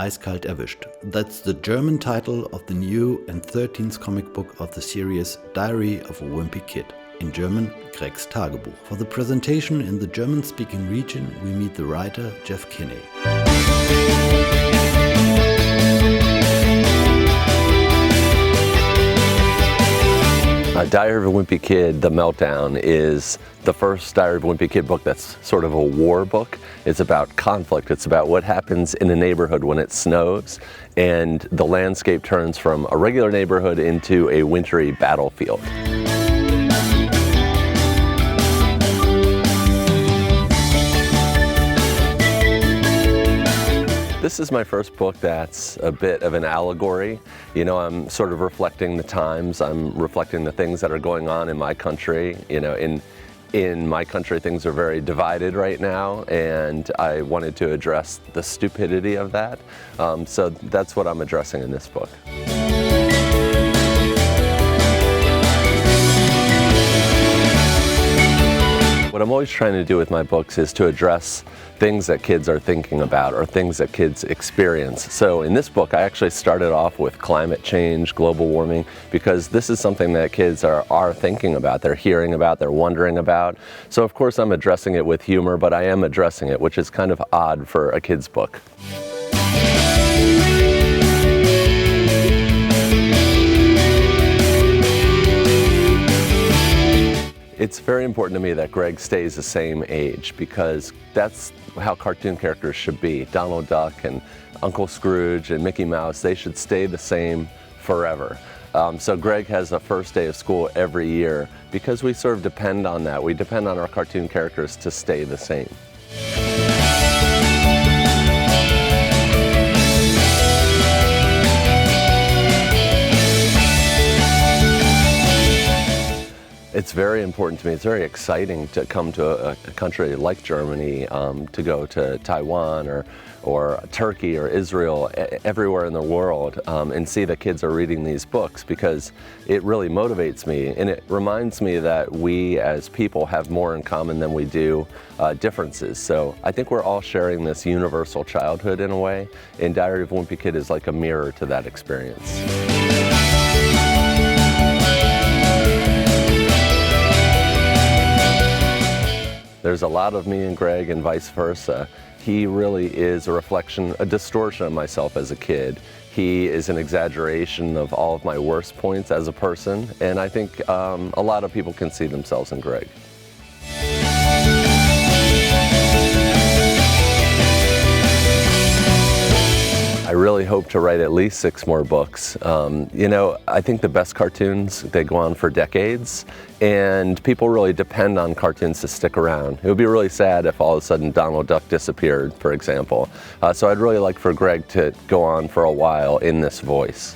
Eiskalt Erwischt. That's the German title of the new and 13th comic book of the series Diary of a Wimpy Kid. In German, Greg's Tagebuch. For the presentation in the German-speaking region, we meet the writer Jeff Kinney. Diary of a Wimpy Kid, The Meltdown, is the first Diary of a Wimpy Kid book that's sort of a war book. It's about conflict. It's about what happens in a neighborhood when it snows and the landscape turns from a regular neighborhood into a wintry battlefield. This is my first book that's a bit of an allegory. You know, I'm sort of reflecting the times. I'm reflecting the things that are going on in my country. You know, in my country, things are very divided right now, and I wanted to address the stupidity of that. So that's what I'm addressing in this book. What I'm always trying to do with my books is to address things that kids are thinking about or things that kids experience. So in this book, I actually started off with climate change, global warming, because this is something that kids are thinking about, they're hearing about, they're wondering about. So of course I'm addressing it with humor, but I am addressing it, which is kind of odd for a kid's book. It's very important to me that Greg stays the same age because that's how cartoon characters should be. Donald Duck and Uncle Scrooge and Mickey Mouse, they should stay the same forever. So Greg has a first day of school every year because we sort of depend on that. We depend on our cartoon characters to stay the same. It's very important to me. It's very exciting to come to a country like Germany, to go to Taiwan or Turkey or Israel, everywhere in the world, and see that kids are reading these books because it really motivates me and it reminds me that we as people have more in common than we do differences. So I think we're all sharing this universal childhood in a way, and Diary of a Wimpy Kid is like a mirror to that experience. There's a lot of me and Greg and vice versa. He really is a reflection, a distortion of myself as a kid. He is an exaggeration of all of my worst points as a person, and I think a lot of people can see themselves in Greg. I really hope to write at least 6 more books. You know, I think the best cartoons, they go on for decades, and people really depend on cartoons to stick around. It would be really sad if all of a sudden Donald Duck disappeared, for example. So I'd really like for Greg to go on for a while in this voice.